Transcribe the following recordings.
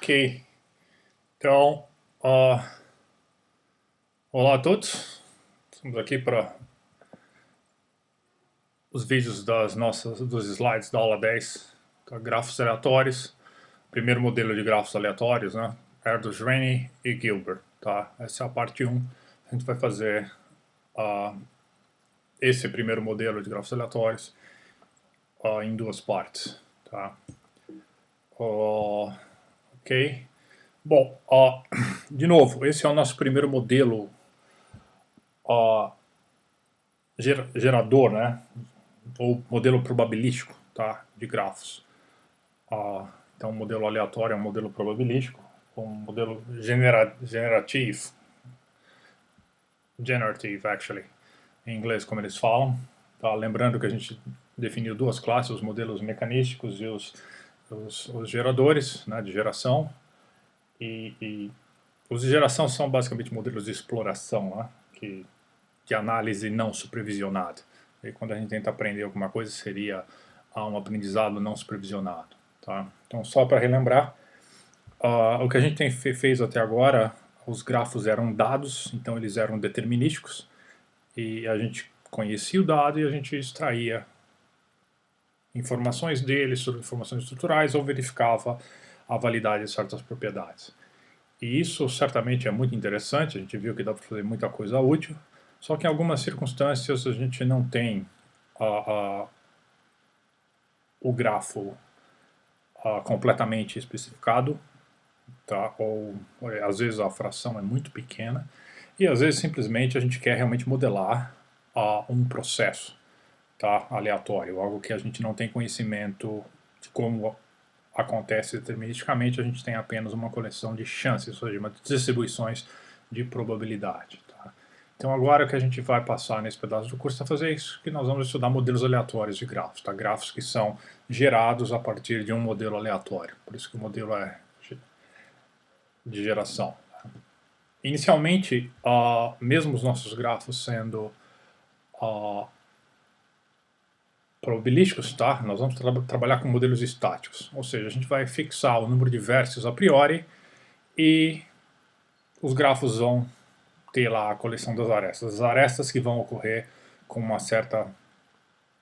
Ok, então, olá a todos, estamos aqui para os vídeos dos slides da aula 10, tá? Grafos aleatórios, primeiro modelo de grafos aleatórios, né? Erdős, Renyi e Gilbert, tá? Essa é a parte 1, a gente vai fazer esse primeiro modelo de grafos aleatórios em duas partes, tá? Ok. Bom, de novo, esse é o nosso primeiro modelo gerador, né? Ou modelo probabilístico, tá? De grafos. Então, um modelo aleatório é um modelo probabilístico, um modelo generative, actually, em inglês, como eles falam. Tá? Lembrando que a gente definiu duas classes, os modelos mecanísticos e os geradores, né, de geração. E os de geração são basicamente modelos de exploração, né, de análise não supervisionada. E quando a gente tenta aprender alguma coisa, seria um aprendizado não supervisionado. Tá? Então, só para relembrar, o que a gente fez até agora, os grafos eram dados, então eles eram determinísticos, e a gente conhecia o dado e a gente extraía informações dele sobre informações estruturais ou verificava a validade de certas propriedades. E isso certamente é muito interessante, a gente viu que dá para fazer muita coisa útil, só que em algumas circunstâncias a gente não tem o grafo completamente especificado, tá? Ou às vezes a fração é muito pequena, e às vezes simplesmente a gente quer realmente modelar um processo, tá? Aleatório, algo que a gente não tem conhecimento de como acontece deterministicamente, a gente tem apenas uma coleção de chances, ou seja, uma distribuições de probabilidade. Tá? Então agora que a gente vai passar nesse pedaço do curso é fazer isso, que nós vamos estudar modelos aleatórios de grafos, tá? Grafos que são gerados a partir de um modelo aleatório, por isso que o modelo é de geração. Inicialmente, mesmo os nossos grafos sendo probabilísticos, tá? Nós vamos trabalhar com modelos estáticos, ou seja, a gente vai fixar o número de vértices a priori e os grafos vão ter lá a coleção das arestas. As arestas que vão ocorrer com uma certa,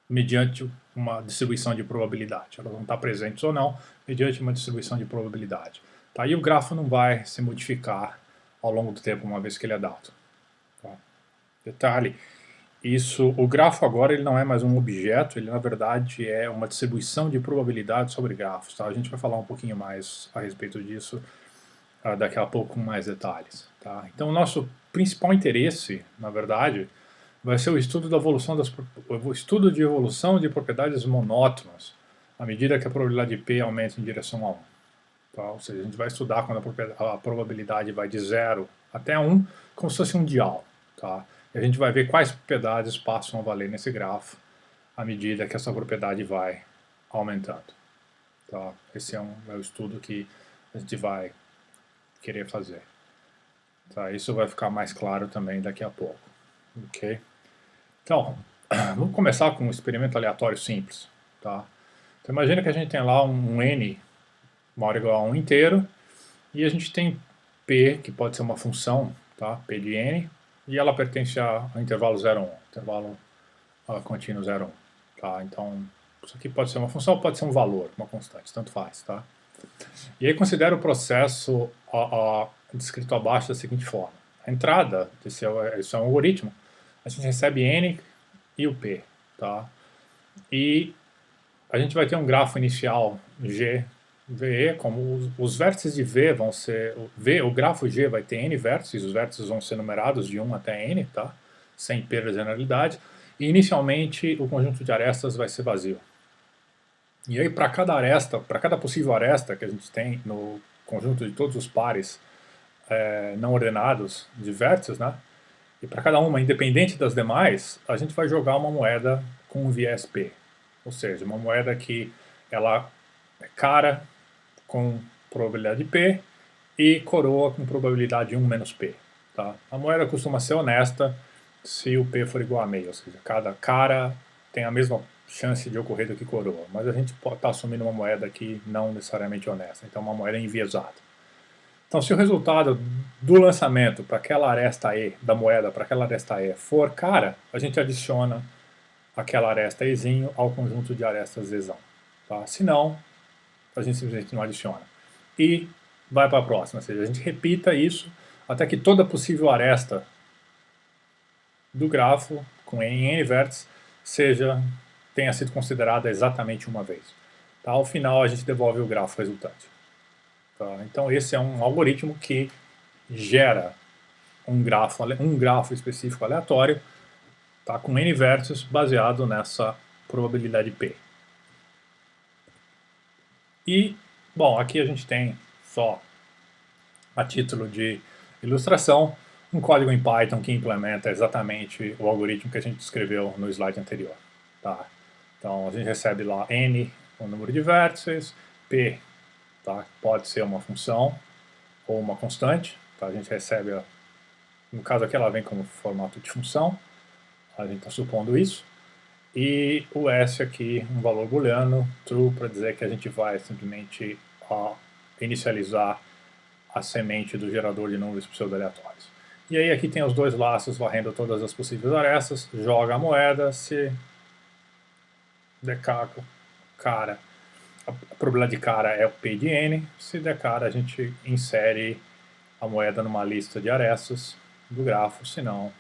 mediante uma distribuição de probabilidade. Elas vão estar presentes ou não, mediante uma distribuição de probabilidade. Tá? E o grafo não vai se modificar ao longo do tempo, uma vez que ele é dado. Tá? Detalhe, o grafo agora ele não é mais um objeto, ele na verdade é uma distribuição de probabilidade sobre grafos. Tá? A gente vai falar um pouquinho mais a respeito disso daqui a pouco com mais detalhes. Tá? Então o nosso principal interesse, na verdade, vai ser o estudo de evolução de propriedades monótonas, à medida que a probabilidade de P aumenta em direção a 1. Tá? Ou seja, a gente vai estudar quando a probabilidade vai de 0 até 1, como se fosse um dial. Tá? E a gente vai ver quais propriedades passam a valer nesse grafo à medida que essa propriedade vai aumentando. Tá? Esse é o estudo que a gente vai querer fazer. Tá? Isso vai ficar mais claro também daqui a pouco. Ok? Então, vamos começar com um experimento aleatório simples. Tá? Então imagina que a gente tem lá um n maior ou igual a 1 inteiro, e a gente tem p, que pode ser uma função, tá? P de n, e ela pertence ao intervalo 0, 1, intervalo contínuo 0, 1. Tá? Então, isso aqui pode ser uma função ou pode ser um valor, uma constante, tanto faz. Tá? E aí considera o processo descrito abaixo da seguinte forma. A entrada, esse é um algoritmo, a gente recebe n e o p. Tá? E a gente vai ter um grafo inicial G, VE, como os vértices de V vão ser... o grafo G vai ter n vértices, os vértices vão ser numerados de 1 até n, tá? Sem perda de generalidade. E inicialmente o conjunto de arestas vai ser vazio. E aí para cada possível aresta que a gente tem no conjunto de todos os pares não ordenados de vértices, né? E para cada uma, independente das demais, a gente vai jogar uma moeda com um viés P. Ou seja, uma moeda que ela é cara com probabilidade P e coroa com probabilidade 1 menos P. Tá? A moeda costuma ser honesta se o P for igual a meio, ou seja, cada cara tem a mesma chance de ocorrer do que coroa. Mas a gente está assumindo uma moeda aqui não necessariamente honesta, então uma moeda enviesada. Então, se o resultado do lançamento para aquela aresta E, da moeda para aquela aresta E, for cara, a gente adiciona aquela aresta Ezinho ao conjunto de arestas Ezão. Tá? Se não, a gente simplesmente não adiciona. E vai para a próxima, ou seja, a gente repita isso até que toda possível aresta do grafo, com N vértices, tenha sido considerada exatamente uma vez. Tá? Ao final, a gente devolve o grafo resultante. Tá? Então, esse é um algoritmo que gera um grafo específico aleatório, tá? Com N vértices baseado nessa probabilidade P. E, bom, aqui a gente tem só a título de ilustração, um código em Python que implementa exatamente o algoritmo que a gente descreveu no slide anterior. Tá? Então a gente recebe lá N, o número de vértices, P, tá? Pode ser uma função ou uma constante, tá? A gente recebe, no caso aqui ela vem como formato de função, a gente está supondo isso, e o S aqui, um valor booleano, true, para dizer que a gente vai simplesmente inicializar a semente do gerador de números pseudo-aleatórios. E aí aqui tem os dois laços varrendo todas as possíveis arestas, joga a moeda, se der cara, a probabilidade de cara é o P de N, se der cara a gente insere a moeda numa lista de arestas do grafo, senão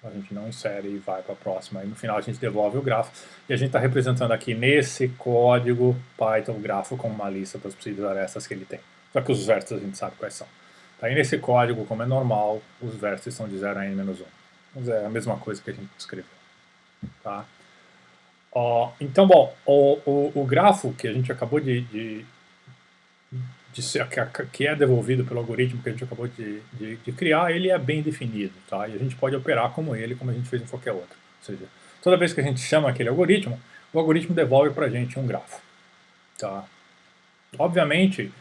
a gente não insere e vai para a próxima. E no final a gente devolve o grafo. E a gente está representando aqui nesse código Python o grafo como uma lista das possíveis arestas que ele tem. Só que os vértices a gente sabe quais são. Tá? E nesse código, como é normal, os vértices são de 0 a n-1. Mas é a mesma coisa que a gente escreveu. Tá? Então, bom, o grafo que a gente acabou que é devolvido pelo algoritmo que a gente acabou de criar, ele é bem definido, tá? E a gente pode operar como ele, como a gente fez em qualquer outro. Ou seja, toda vez que a gente chama aquele algoritmo, o algoritmo devolve para a gente um grafo, tá? Obviamente,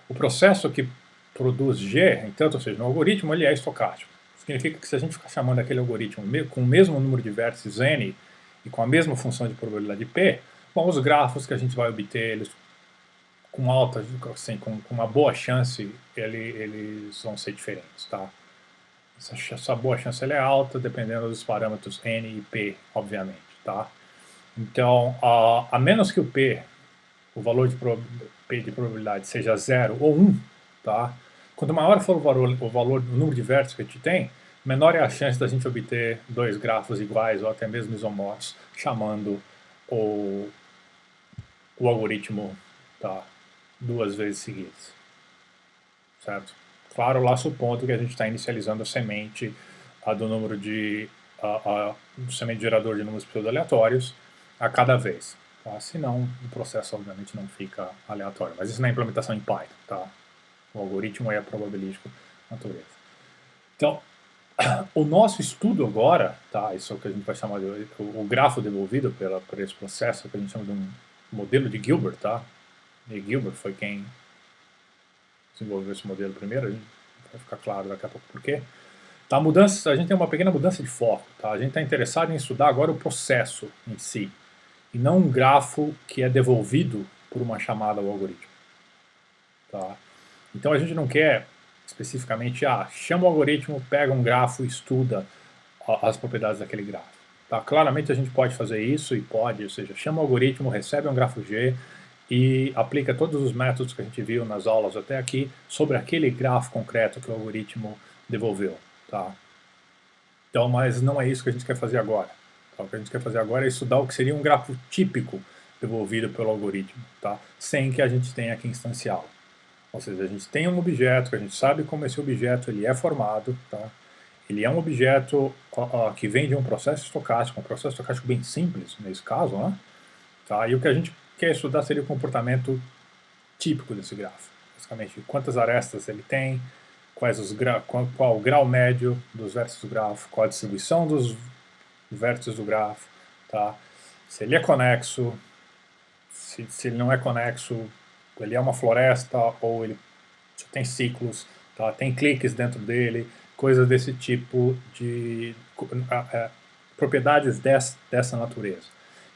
o processo que produz G, então, ou seja, no algoritmo ele é estocástico. Significa que se a gente ficar chamando aquele algoritmo com o mesmo número de vértices n e com a mesma função de probabilidade p, bom, os grafos que a gente vai obter, eles com alta, assim, com uma boa chance, eles vão ser diferentes, tá? Essa boa chance ela é alta, dependendo dos parâmetros n e p, obviamente, tá? Então, a menos que o valor de p de probabilidade seja 0 ou 1, tá? Quanto maior for o número de vértices que a gente tem, menor é a chance da gente obter dois grafos iguais ou até mesmo isomorfos, chamando o algoritmo, tá, duas vezes seguidas, certo? Claro, lá supondo que a gente está inicializando a semente do número do semente gerador de números pseudo-aleatórios a cada vez. Tá? Senão, o processo obviamente não fica aleatório. Mas isso na implementação em Python, tá? O algoritmo é probabilístico natureza. Então, o nosso estudo agora, tá? Isso é o que a gente vai chamar de o grafo devolvido por esse processo que a gente chama de um modelo de Gilbert, tá? E Gilbert foi quem desenvolveu esse modelo primeiro, a gente vai ficar claro daqui a pouco por quê. Tá, a gente tem uma pequena mudança de foco, tá? A gente está interessado em estudar agora o processo em si, e não um grafo que é devolvido por uma chamada ao algoritmo. Tá? Então a gente não quer especificamente, chama o algoritmo, pega um grafo e estuda as propriedades daquele grafo. Tá? Claramente a gente pode fazer isso ou seja, chama o algoritmo, recebe um grafo G e aplica todos os métodos que a gente viu nas aulas até aqui sobre aquele grafo concreto que o algoritmo devolveu. Tá? Então, mas não é isso que a gente quer fazer agora. Tá? O que a gente quer fazer agora é estudar o que seria um grafo típico devolvido pelo algoritmo, tá? Sem que a gente tenha que instanciá-lo. Ou seja, a gente tem um objeto, que a gente sabe como esse objeto ele é formado, tá? Ele é um objeto que vem de um processo estocástico bem simples, nesse caso, né? Tá? E o que a gente quer estudar seria o comportamento típico desse grafo. Basicamente, quantas arestas ele tem, qual o grau médio dos vértices do grafo, qual a distribuição dos vértices do grafo, tá? Se ele é conexo, se ele não é conexo, ele é uma floresta ou ele tem ciclos, tá? Tem cliques dentro dele, coisas desse tipo de propriedades dessa natureza.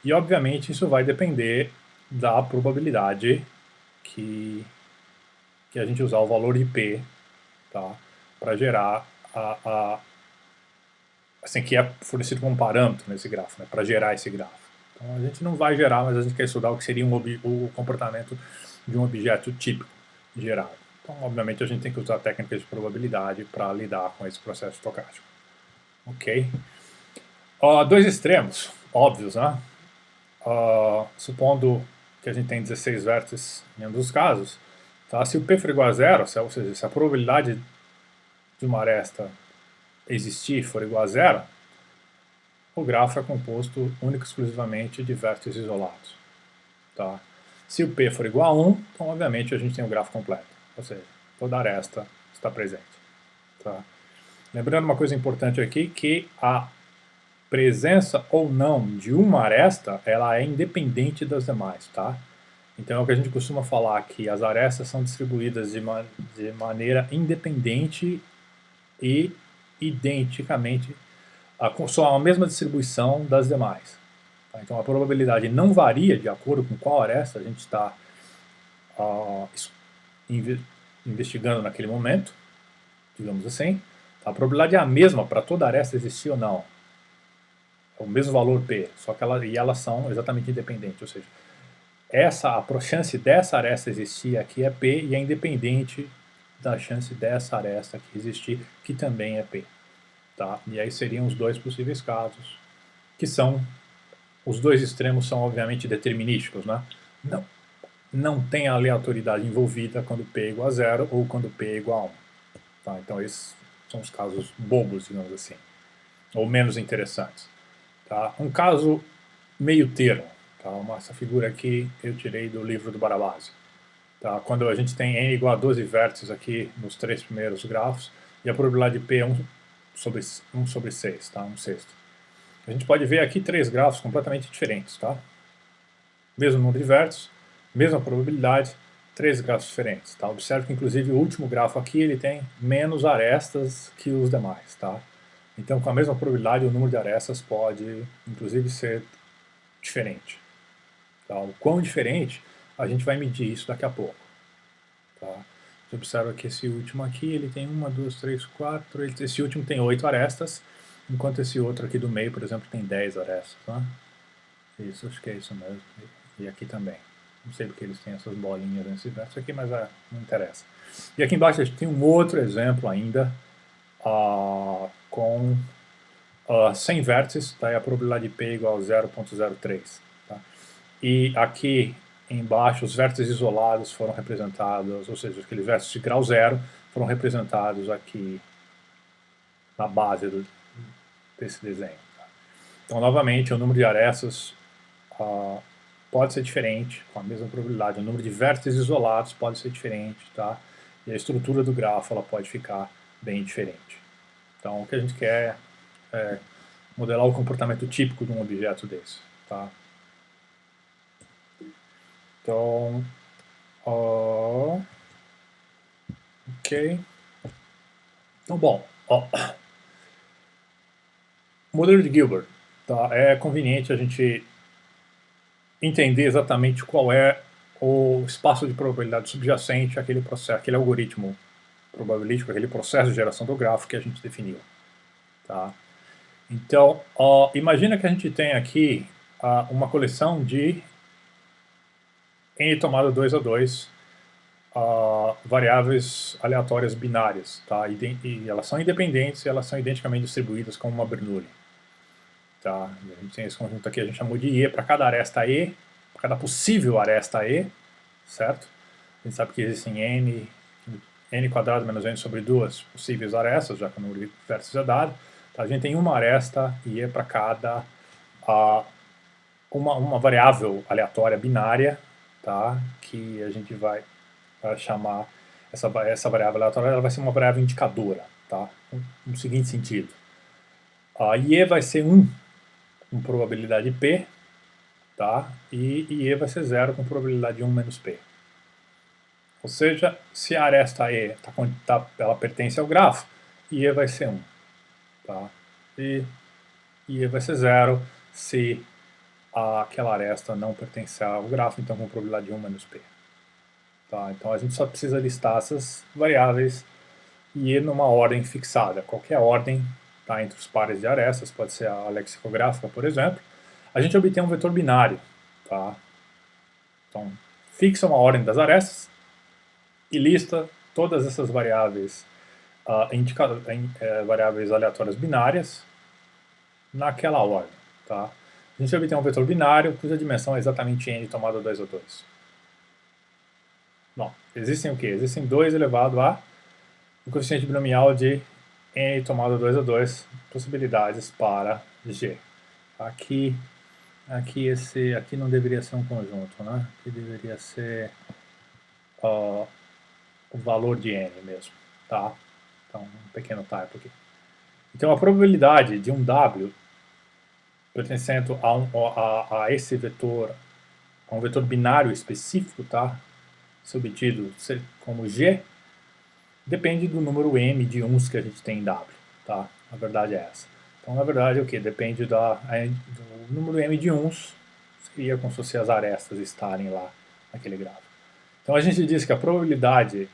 E obviamente isso vai depender da probabilidade que a gente usar o valor de P tá? Para gerar assim, que é fornecido como parâmetro nesse grafo, né? Para gerar esse grafo. Então a gente não vai gerar, mas a gente quer estudar o que seria o comportamento de um objeto típico gerado. Então, obviamente, a gente tem que usar técnicas de probabilidade para lidar com esse processo estocástico. Ok? Dois extremos óbvios, né? Supondo que a gente tem 16 vértices em um dos casos, tá? Se o P for igual a zero, ou seja, se a probabilidade de uma aresta existir for igual a zero, o grafo é composto única e exclusivamente de vértices isolados. Tá? Se o P for igual a 1, então obviamente a gente tem o grafo completo, ou seja, toda aresta está presente. Tá? Lembrando uma coisa importante aqui, que a presença ou não de uma aresta, ela é independente das demais, tá? Então é o que a gente costuma falar, que as arestas são distribuídas de maneira independente e identicamente, são a mesma distribuição das demais. Tá? Então a probabilidade não varia de acordo com qual aresta a gente está investigando naquele momento, digamos assim. A probabilidade é a mesma para toda aresta existir ou não. É o mesmo valor P, só que elas são exatamente independentes, ou seja, a chance dessa aresta existir aqui é P e é independente da chance dessa aresta aqui existir, que também é P. Tá? E aí seriam os dois possíveis casos, que são, os dois extremos são obviamente determinísticos, né? Não tem aleatoriedade envolvida quando P é igual a zero ou quando P é igual a 1. Tá? Então esses são os casos bobos, digamos assim, ou menos interessantes. Tá? Um caso meio termo, tá? Essa figura aqui eu tirei do livro do Barabasi. Tá? Quando a gente tem n igual a 12 vértices aqui nos três primeiros grafos, e a probabilidade de P é 1 sobre 6, tá? 1/6. A gente pode ver aqui três grafos completamente diferentes. Tá? Mesmo número de vértices, mesma probabilidade, três grafos diferentes. Tá? Observe que inclusive o último grafo aqui ele tem menos arestas que os demais. Tá? Então com a mesma probabilidade o número de arestas pode inclusive ser diferente. Tá? O quão diferente, a gente vai medir isso daqui a pouco. Tá? Você observa que esse último aqui, ele tem 1, 2, 3, 4, esse último tem 8 arestas, enquanto esse outro aqui do meio, por exemplo, tem 10 arestas. Tá? Isso, acho que é isso mesmo. E aqui também. Não sei porque eles têm essas bolinhas nesse verso aqui, mas não interessa. E aqui embaixo a gente tem um outro exemplo ainda, com 100 vértices, tá? E a probabilidade de P é igual a 0,03. Tá? E aqui embaixo os vértices isolados foram representados, ou seja, aqueles vértices de grau zero foram representados aqui na base desse desenho. Tá? Então, novamente, o número de arestas pode ser diferente, com a mesma probabilidade. O número de vértices isolados pode ser diferente, tá? E a estrutura do grafo ela pode ficar bem diferente. Então, o que a gente quer é modelar o comportamento típico de um objeto desse, tá? Então, ok. Então, bom, o modelo de Gilbert, tá? É conveniente a gente entender exatamente qual é o espaço de probabilidade subjacente àquele processo, aquele algoritmo probabilístico, aquele processo de geração do grafo que a gente definiu. Tá? Então, imagina que a gente tem aqui uma coleção de n tomada 2 a 2 variáveis aleatórias binárias, tá? E elas são independentes e elas são identicamente distribuídas como uma Bernoulli. Tá? E a gente tem esse conjunto aqui, a gente chamou de E para cada aresta E, para cada possível aresta E, certo? A gente sabe que existem n quadrado menos n sobre 2 possíveis arestas, já que o número de vértices é dado. Tá? A gente tem uma aresta e E para cada uma variável aleatória binária, tá? Que a gente vai chamar essa variável aleatória, ela vai ser uma variável indicadora, tá? No seguinte sentido, a E vai ser 1 com probabilidade P, tá? E E vai ser 0 com probabilidade de 1 menos P. Ou seja, se a aresta E ela pertence ao grafo, E vai ser 1. Tá? E E vai ser 0 se aquela aresta não pertence ao grafo, então com probabilidade de 1 menos P. Tá? Então a gente só precisa listar essas variáveis e numa ordem fixada. Qualquer ordem tá, entre os pares de arestas, pode ser a lexicográfica, por exemplo. A gente obtém um vetor binário. Tá? Então, fixa uma ordem das arestas e lista todas essas variáveis, variáveis aleatórias binárias naquela ordem. Tá? A gente obtém um vetor binário cuja dimensão é exatamente n tomado 2 a 2. Bom, existem o quê? Existem 2 elevado a o coeficiente binomial de n tomado 2 a 2 possibilidades para g. Aqui não deveria ser um conjunto, né? Aqui deveria ser o valor de n mesmo, tá? Então, um pequeno typo aqui. Então, a probabilidade de um w pertencendo a esse vetor, a um vetor binário específico, tá? Se obtido como g, depende do número m de uns que a gente tem em w, tá? A verdade é essa. Então, na verdade, o que? Depende do número m de uns, seria como se fosse as arestas estarem lá naquele grafo. Então, a gente diz que a probabilidade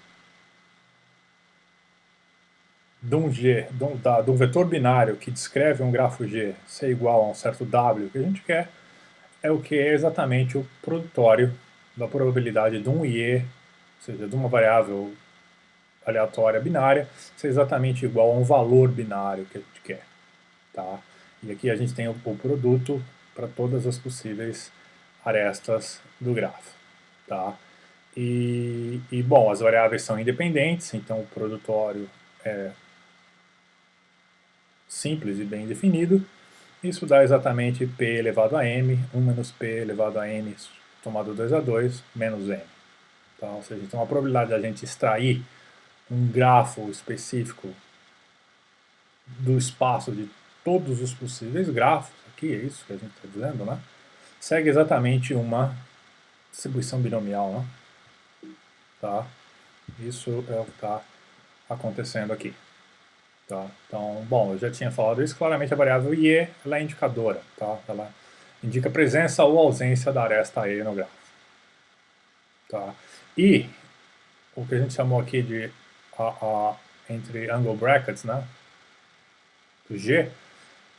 de um vetor binário que descreve um grafo G ser igual a um certo W que a gente quer, é o que é exatamente o produtório da probabilidade de um IE, ou seja, de uma variável aleatória binária, ser exatamente igual a um valor binário que a gente quer. Tá? E aqui a gente tem o produto para todas as possíveis arestas do grafo. Tá? Bom, as variáveis são independentes, então o produtório é simples e bem definido. Isso dá exatamente p elevado a m, 1 menos p elevado a n tomado 2 a 2, menos m. Tá? Ou seja, então a probabilidade da gente extrair um grafo específico do espaço de todos os possíveis grafos, aqui é isso que a gente está dizendo, né? Segue exatamente uma distribuição binomial, né? Tá? Isso é o que está acontecendo aqui. Tá? Então, bom, eu já tinha falado isso, claramente a variável IE ela é indicadora, tá? Ela indica presença ou ausência da aresta E no grafo. Tá? E o que a gente chamou aqui de entre angle brackets, né? O G,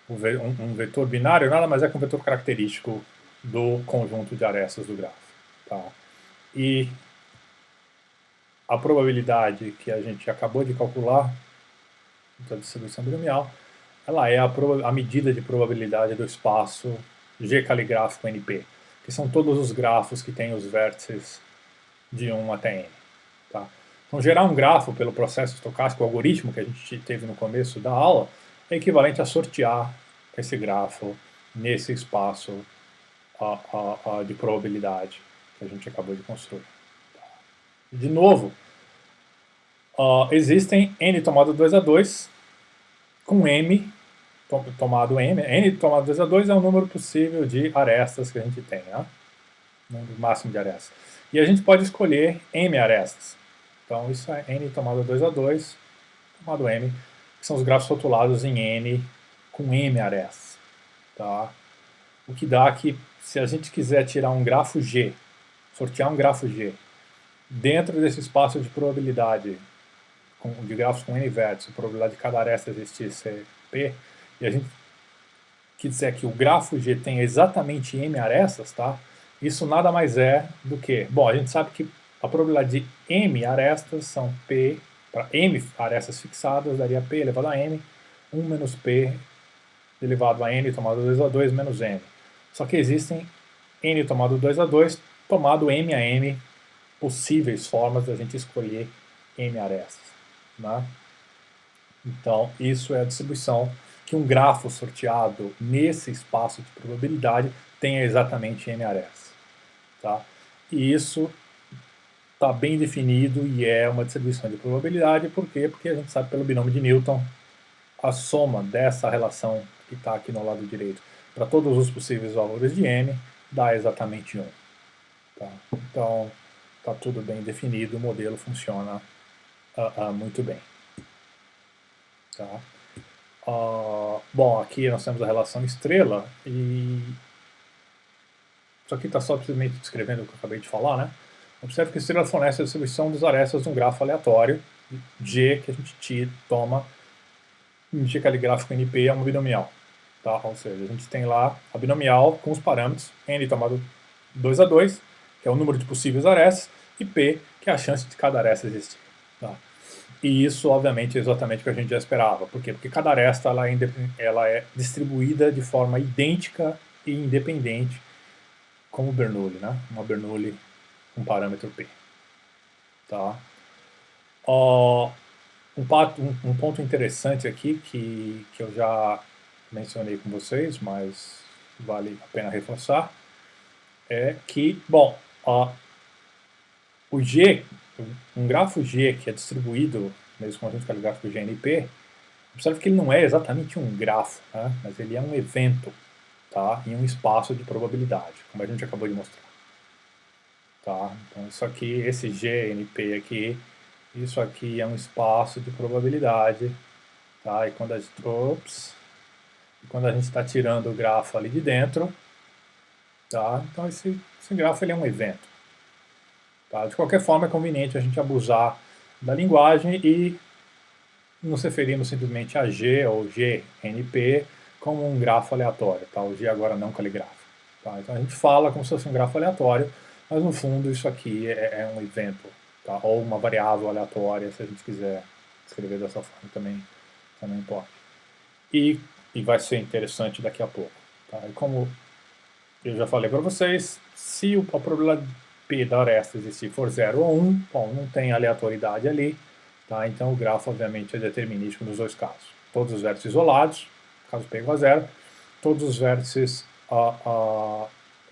um vetor binário nada mais é que um vetor característico do conjunto de arestas do grafo. Tá? E a probabilidade que a gente acabou de calcular da distribuição binomial, ela é a medida de probabilidade do espaço G caligráfico NP, que são todos os grafos que têm os vértices de 1 até n. Tá? Então, gerar um grafo pelo processo estocástico, o algoritmo que a gente teve no começo da aula, é equivalente a sortear esse grafo nesse espaço de probabilidade que a gente acabou de construir. De novo, existem n tomado 2 a 2 com m tomado m. N tomado 2 a 2 é o número possível de arestas que a gente tem, né? O número máximo de arestas. E a gente pode escolher m arestas. Então isso é n tomado 2 a 2 tomado m, que são os grafos rotulados em n com m arestas. Tá? O que dá que, se a gente quiser tirar um grafo G, sortear um grafo G, dentro desse espaço de probabilidade de grafos com n vértices, a probabilidade de cada aresta existir ser p, e a gente quiser que o grafo G tenha exatamente m arestas, tá? Isso nada mais é do que... Bom, a gente sabe que a probabilidade de m arestas são p, para m arestas fixadas, daria p elevado a n, 1 menos p elevado a n tomado 2 a 2 menos m. Só que existem n tomado 2 a 2 tomado m a n possíveis formas da gente escolher m arestas. Né? Então, isso é a distribuição que um grafo sorteado nesse espaço de probabilidade tenha exatamente m arestas. Tá? E isso está bem definido e é uma distribuição de probabilidade. Por quê? Porque a gente sabe pelo binômio de Newton a soma dessa relação que está aqui no lado direito para todos os possíveis valores de m dá exatamente 1. Tá? Então, está tudo bem definido, o modelo funciona muito bem. Tá? Bom, aqui nós temos a relação estrela e isso aqui está só simplesmente descrevendo o que eu acabei de falar, né? Observe que a estrela fornece a distribuição dos arestas de um grafo aleatório, G que a gente toma, indica ali gráfico NP é uma binomial. Tá? Ou seja, a gente tem lá a binomial com os parâmetros n tomado 2 a 2, que é o número de possíveis arestas, e p, que é a chance de cada aresta existir. Tá? E isso, obviamente, é exatamente o que a gente já esperava. Por quê? Porque cada aresta ela é distribuída de forma idêntica e independente, como Bernoulli, né? Uma Bernoulli com parâmetro p. Tá? Um ponto interessante aqui que eu já mencionei com vocês, mas vale a pena reforçar, é que, bom, o G, um grafo G que é distribuído nesse conjunto caligráfico GNP, observe que ele não é exatamente um grafo, né? Mas ele é um evento, tá? Em um espaço de probabilidade, como a gente acabou de mostrar. Tá? Então isso aqui, esse GNP aqui, isso aqui é um espaço de probabilidade, tá? E quando a gente está tirando o grafo ali de dentro, tá? Então esse grafo ele é um evento. Tá? De qualquer forma, é conveniente a gente abusar da linguagem e nos referimos simplesmente a G ou GNP como um grafo aleatório, tá? O G agora não caligráfico. Tá? Então a gente fala como se fosse um grafo aleatório, mas no fundo isso aqui é um evento, tá? Ou uma variável aleatória, se a gente quiser escrever dessa forma também pode. E vai ser interessante daqui a pouco. Tá? E como eu já falei para vocês, se a probabilidade P da aresta existir for 0 ou 1, bom, não tem aleatoriedade ali, tá? Então o grafo obviamente é determinístico nos dois casos. Todos os vértices isolados, caso P igual a 0, todos os vértices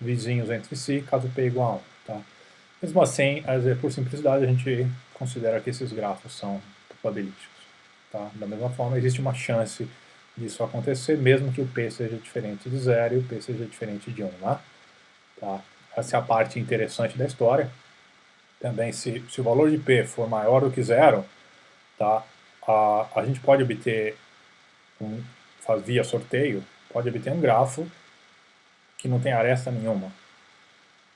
vizinhos entre si, caso P igual a 1. Tá? Mesmo assim, por simplicidade, a gente considera que esses grafos são probabilísticos. Tá? Da mesma forma, existe uma chance disso acontecer, mesmo que o P seja diferente de 0 e o P seja diferente de 1. Né? Tá? Essa é a parte interessante da história. Também, se o valor de P for maior do que 0, tá? A gente pode obter, via sorteio, pode obter um grafo que não tem aresta nenhuma.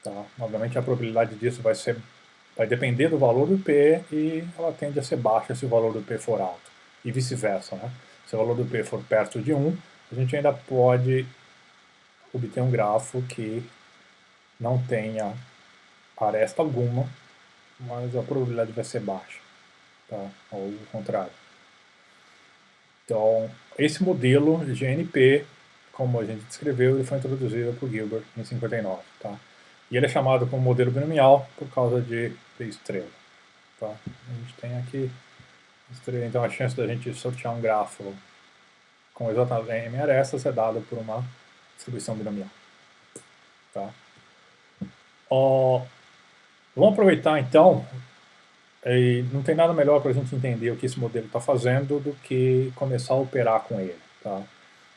Tá? Obviamente a probabilidade disso vai depender do valor do P e ela tende a ser baixa se o valor do P for alto. E vice-versa. Né? Se o valor do P for perto de 1, a gente ainda pode obter um grafo que não tenha aresta alguma, mas a probabilidade vai ser baixa, tá? Ou o contrário. Então, esse modelo GNP, como a gente descreveu, ele foi introduzido por Gilbert em 59, tá? E ele é chamado como modelo binomial por causa de estrela, tá? A gente tem aqui estrela, então a chance da gente sortear um grafo com exatamente m arestas é dada por uma distribuição binomial, tá? Vamos aproveitar então, e não tem nada melhor para a gente entender o que esse modelo está fazendo do que começar a operar com ele. Tá?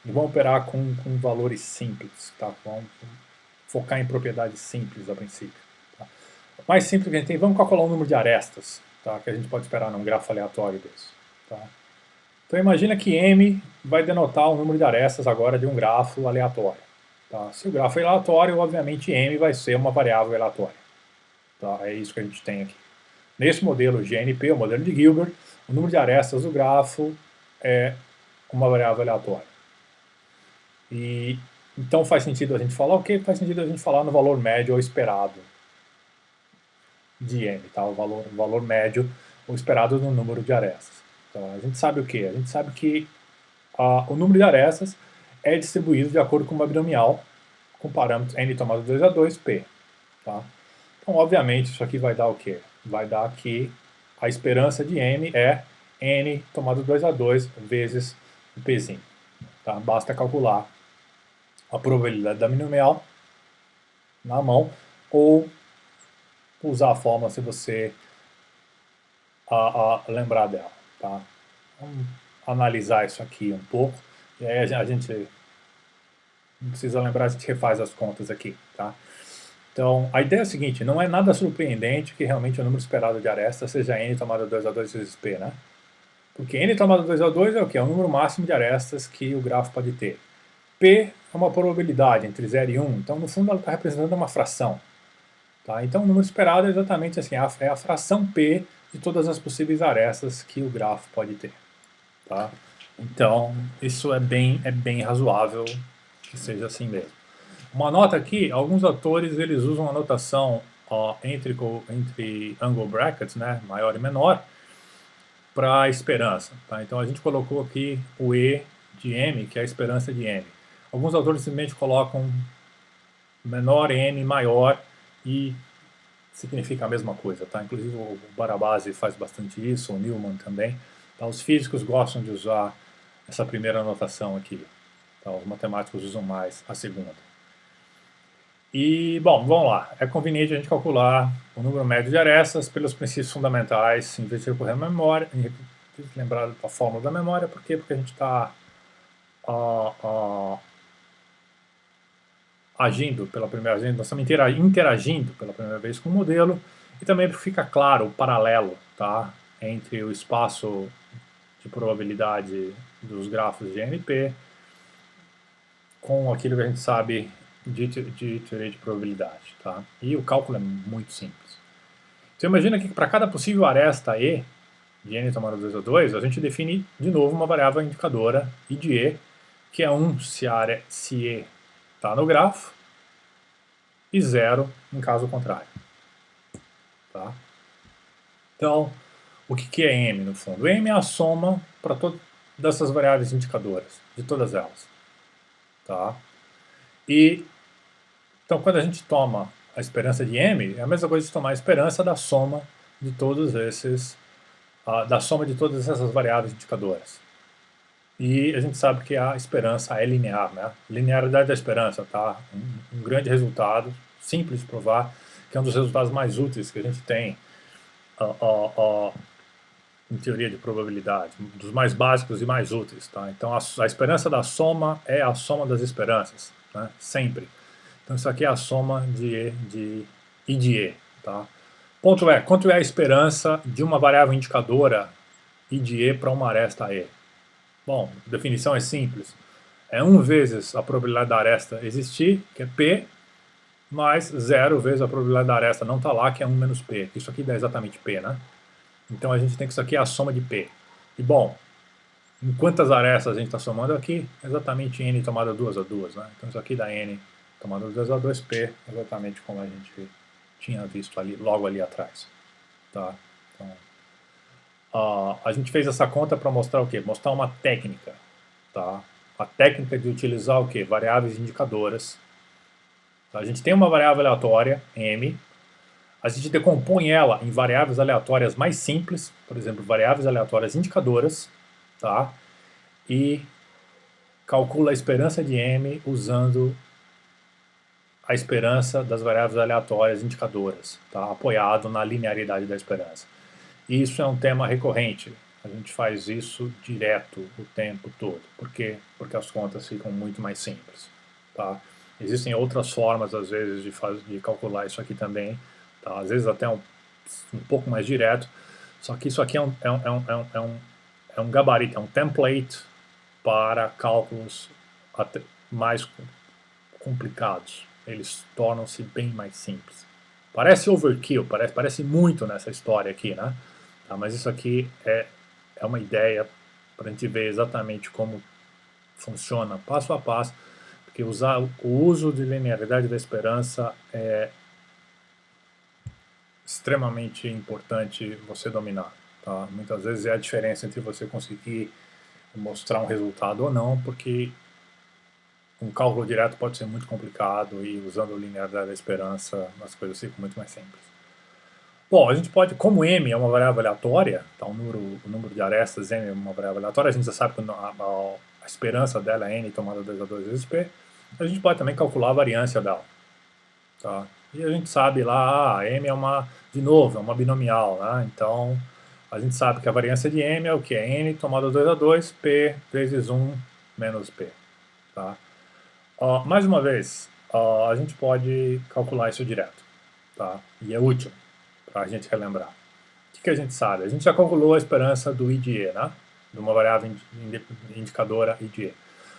E vamos operar com valores simples. Tá? Vamos focar em propriedades simples a princípio. Tá? O mais simples que a gente tem, vamos calcular o número de arestas, tá? Que a gente pode esperar num grafo aleatório desse. Tá? Então imagina que M vai denotar o número de arestas agora de um grafo aleatório. Tá? Se o grafo é aleatório, obviamente M vai ser uma variável aleatória. Tá? É isso que a gente tem aqui. Nesse modelo GNP, o modelo de Gilbert, o número de arestas do grafo é uma variável aleatória. E então faz sentido a gente falar o quê? Faz sentido a gente falar no valor médio ou esperado de M, tá? O valor médio ou esperado no número de arestas. Então a gente sabe o quê? A gente sabe que o número de arestas é distribuído de acordo com uma binomial com parâmetros n tomado 2 a 2, P. Tá? Então, obviamente, isso aqui vai dar o quê? Vai dar que a esperança de M é n tomado 2 a 2 vezes o Pzinho. Tá? Basta calcular a probabilidade da binomial na mão ou usar a fórmula se você lembrar dela. Tá? Vamos analisar isso aqui um pouco e aí a gente não precisa lembrar, a gente refaz as contas aqui. Tá? Então, a ideia é a seguinte, não é nada surpreendente que realmente o número esperado de arestas seja n tomado 2 a 2 vezes p, né? Porque n tomado 2 a 2 é o quê? É o número máximo de arestas que o grafo pode ter. P é uma probabilidade entre 0 e 1, então no fundo ela está representando uma fração. Tá? Então o número esperado é exatamente assim, é a fração P de todas as possíveis arestas que o grafo pode ter. Tá? Então isso é bem razoável que seja assim mesmo. Uma nota aqui, alguns autores eles usam a notação entre angle brackets, né, maior e menor, para a esperança. Tá? Então a gente colocou aqui o E de M, que é a esperança de M. Alguns autores simplesmente colocam menor M maior e significa a mesma coisa. Tá? Inclusive o Barabasi faz bastante isso, o Newman também. Tá? Os físicos gostam de usar essa primeira notação aqui. Tá? Os matemáticos usam mais a segunda. E, bom, vamos lá. É conveniente a gente calcular o número médio de arestas pelos princípios fundamentais, em vez de recorrer à memória, lembrar da fórmula da memória. Por quê? Porque a gente está agindo pela primeira vez, nós estamos interagindo pela primeira vez com o modelo, e também fica claro o paralelo, tá, entre o espaço de probabilidade dos grafos de NP com aquilo que a gente sabe de teoria de probabilidade. Tá? E o cálculo é muito simples. Você imagina que para cada possível aresta E, de n tomado 2 a 2, a gente define de novo uma variável indicadora I de E, que é 1 se E está no grafo, e 0 em caso contrário. Tá? Então, o que é M no fundo? M é a soma para todas essas variáveis indicadoras, de todas elas. Tá? E então, quando a gente toma a esperança de M, é a mesma coisa de tomar a esperança da soma de todos esses, da soma de todas essas variáveis indicadoras. E a gente sabe que a esperança é linear, né? Linearidade da esperança, tá? Um grande resultado, simples de provar, que é um dos resultados mais úteis que a gente tem em teoria de probabilidade, dos mais básicos e mais úteis, tá? Então, a esperança da soma é a soma das esperanças, né? Sempre. Então isso aqui é a soma de I de E. Tá? Ponto é, quanto é a esperança de uma variável indicadora I de E para uma aresta E? Bom, a definição é simples. É 1 vezes a probabilidade da aresta existir, que é P, mais 0 vezes a probabilidade da aresta não estar lá, que é 1 menos P. Isso aqui dá exatamente P, né? Então a gente tem que isso aqui é a soma de P. E bom, em quantas arestas a gente está somando aqui? Exatamente N tomada 2 a 2, né? Então isso aqui dá N tomada 2 a 2P, exatamente como a gente tinha visto ali, logo ali atrás. Tá? Então, a gente fez essa conta para mostrar o quê? Mostrar uma técnica. Tá? A técnica de utilizar o quê? Variáveis indicadoras. Tá? A gente tem uma variável aleatória, M, a gente decompõe ela em variáveis aleatórias mais simples, por exemplo, variáveis aleatórias indicadoras, tá? E calcula a esperança de M usando a esperança das variáveis aleatórias indicadoras, tá? Apoiado na linearidade da esperança. E isso é um tema recorrente. A gente faz isso direto o tempo todo. Por quê? Porque as contas ficam muito mais simples. Tá? Existem outras formas, às vezes, de calcular isso aqui também. Tá? Às vezes até um pouco mais direto. Só que isso aqui é um gabarito, é um template para cálculos mais complicados. Eles tornam-se bem mais simples. Parece overkill, parece muito nessa história aqui, né? Tá, mas isso aqui é uma ideia para a gente ver exatamente como funciona passo a passo, porque o uso de linearidade da esperança é extremamente importante você dominar. Tá? Muitas vezes é a diferença entre você conseguir mostrar um resultado ou não, porque um cálculo direto pode ser muito complicado e usando a linearidade da esperança as coisas ficam muito mais simples. Bom, a gente pode, como M é uma variável aleatória, tá, o número de arestas M é uma variável aleatória, a gente já sabe que a esperança dela é N tomada 2 a 2 vezes P, a gente pode também calcular a variância dela. Tá? E a gente sabe lá, M é de novo, é uma binomial, né? Então a gente sabe que a variância de M é o que? É N tomada 2 a 2, P vezes 1 menos P. Tá? Mais uma vez, a gente pode calcular isso direto, tá? E é útil para a gente relembrar. O que a gente sabe? A gente já calculou a esperança do I de E, né? De uma variável indicadora I de E.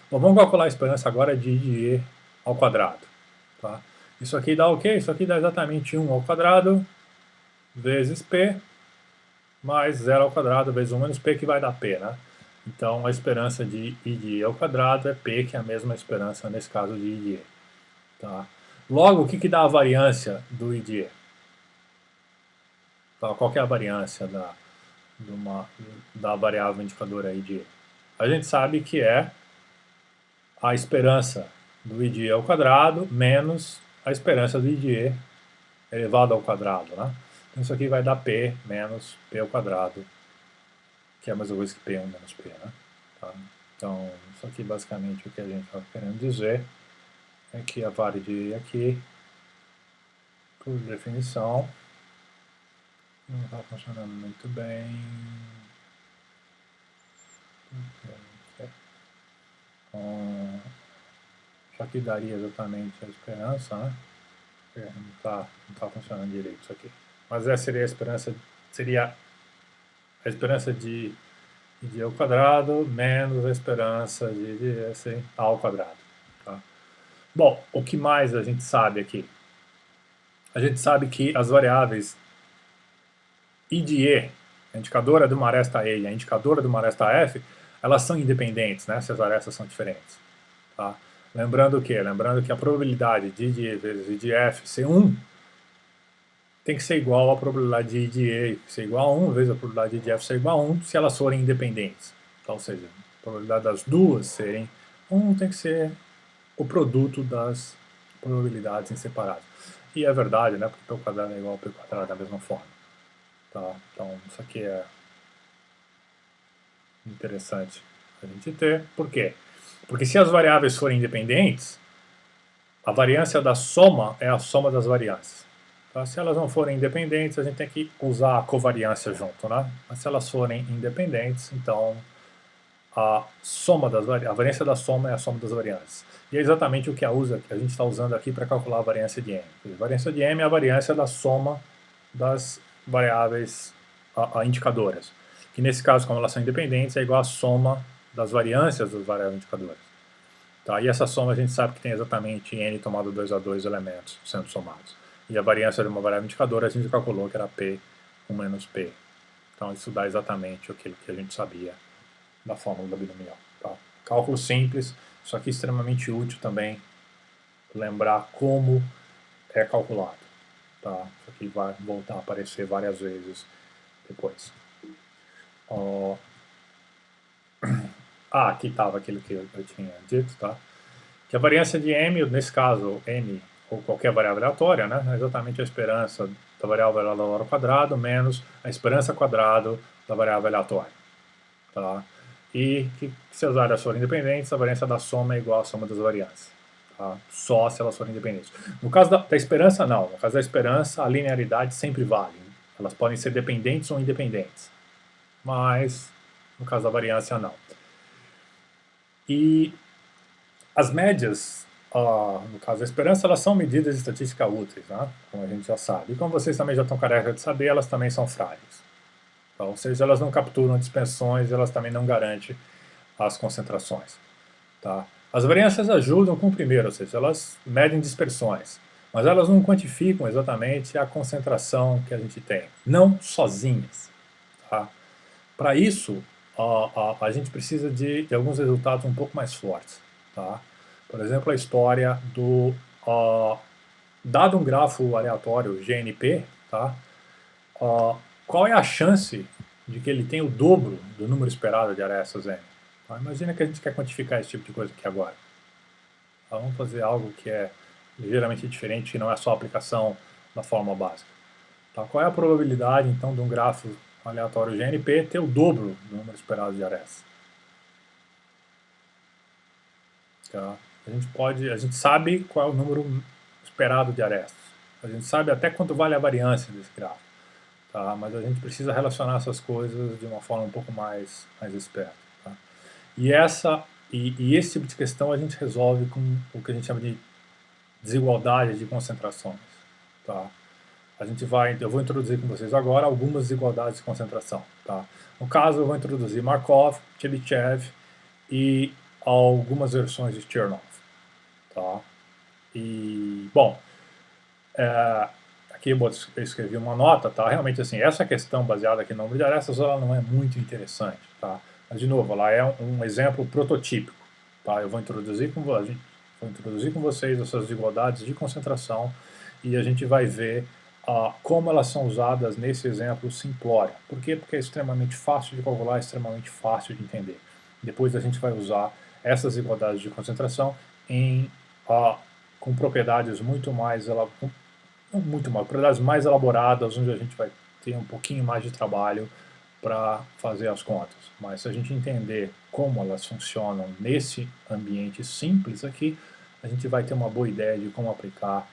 Bom, vamos calcular a esperança agora de I de E ao quadrado. Tá? Isso aqui dá o quê? Isso aqui dá exatamente 1 ao quadrado vezes p, mais 0 ao quadrado vezes 1 menos p, que vai dar p, né? Então, a esperança de I de E ao quadrado é p, que é a mesma esperança, nesse caso, de I de E. Tá? Logo, o que dá a variância do I de E? Tá? Qual que é a variância da variável indicadora I de E? A gente sabe que é a esperança do I de E ao quadrado menos a esperança do I de E elevado ao quadrado, né? Então isso aqui vai dar P menos P ao quadrado, que é a mesma coisa que P1 menos P, né? Tá? Então, isso aqui basicamente o que a gente está querendo dizer é que a vari de E aqui, por definição, não está funcionando muito bem. Isso aqui daria exatamente a esperança, né? Não tá funcionando direito isso aqui. Mas essa seria a esperança de I ao quadrado menos a esperança de S ao quadrado. Tá? Bom, o que mais a gente sabe aqui? A gente sabe que as variáveis I de E, a indicadora de uma aresta E e a indicadora de uma aresta F, elas são independentes, né, se as arestas são diferentes. Tá? Lembrando o quê? Lembrando que a probabilidade de I de E vezes I de F ser 1 tem que ser igual à probabilidade de I de E ser igual a 1 vezes a probabilidade de I de F ser igual a 1 se elas forem independentes. Então, ou seja, a probabilidade das duas serem 1 tem que ser o produto das probabilidades em separado. E é verdade, né? Porque P ao quadrado é igual a P quadrado da mesma forma. Tá? Então, isso aqui é interessante a gente ter. Por quê? Porque se as variáveis forem independentes, a variância da soma é a soma das variâncias. Tá? Se elas não forem independentes, a gente tem que usar a covariância junto, né? Mas se elas forem independentes, então a variância da soma é a soma das variâncias. E é exatamente o que a gente está usando aqui para calcular a variância de M. A variância de M é a variância da soma das variáveis indicadoras. Que nesse caso, como elas são independentes, é igual à soma das variâncias das variáveis indicadoras. Tá? E essa soma a gente sabe que tem exatamente n tomado 2 a 2 elementos sendo somados. E a variância de uma variável indicadora a gente calculou que era P 1 menos P. Então isso dá exatamente aquilo que a gente sabia da fórmula da binomial. Tá? Cálculo simples, só que extremamente útil também lembrar como é calculado. Tá? Isso aqui vai voltar a aparecer várias vezes depois. Aqui estava aquilo que eu tinha dito, tá? Que a variância de M, nesse caso M ou qualquer variável aleatória, né, é exatamente a esperança da variável aleatória ao quadrado menos a esperança quadrado da variável aleatória. Tá? E que se as áreas forem independentes, a variância da soma é igual à soma das variâncias. Tá? Só se elas forem independentes. No caso da esperança, não. No caso da esperança, a linearidade sempre vale. Elas podem ser dependentes ou independentes. Mas, no caso da variância, não. E as médias, no caso da esperança, elas são medidas de estatística úteis, né? Como a gente já sabe. E como vocês também já estão carecas de saber, elas também são frágeis. Então, ou seja, elas não capturam dispersões, elas também não garantem as concentrações. Tá? As variâncias ajudam com o primeiro, ou seja, elas medem dispersões, mas elas não quantificam exatamente a concentração que a gente tem, não sozinhas. Tá? Para isso, a gente precisa de alguns resultados um pouco mais fortes. Tá? Por exemplo, a história do... dado um grafo aleatório GNP, tá? Qual é a chance de que ele tenha o dobro do número esperado de arestas N? Imagina que a gente quer quantificar esse tipo de coisa aqui agora. Vamos fazer algo que é ligeiramente diferente, que não é só a aplicação da fórmula básica. Tá? Qual é a probabilidade, então, de um grafo aleatório GNP ter o dobro do número esperado de arestas? Tá? A gente sabe qual é o número esperado de arestas. A gente sabe até quanto vale a variância desse gráfico. Tá? Mas a gente precisa relacionar essas coisas de uma forma um pouco mais esperta. Tá? E esse tipo de questão a gente resolve com o que a gente chama de desigualdade de concentrações. Tá? Eu vou introduzir com vocês agora algumas desigualdades de concentração. Tá? No caso, eu vou introduzir Markov, Chebyshev e algumas versões de Chernoff. Tá? E, bom, Aqui eu escrevi uma nota, tá? Realmente, assim, essa questão baseada aqui no número de arestas, ela não é muito interessante, tá? Mas, de novo, ela é um exemplo prototípico, tá? Eu vou introduzir com vocês essas desigualdades de concentração e a gente vai ver como elas são usadas nesse exemplo simplório. Por quê? Porque é extremamente fácil de calcular, é extremamente fácil de entender. Depois a gente vai usar essas desigualdades de concentração com propriedades propriedades mais elaboradas, onde a gente vai ter um pouquinho mais de trabalho para fazer as contas. Mas se a gente entender como elas funcionam nesse ambiente simples aqui, a gente vai ter uma boa ideia de como aplicar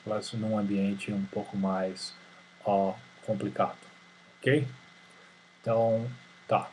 elas num ambiente um pouco mais complicado, ok? Então, tá.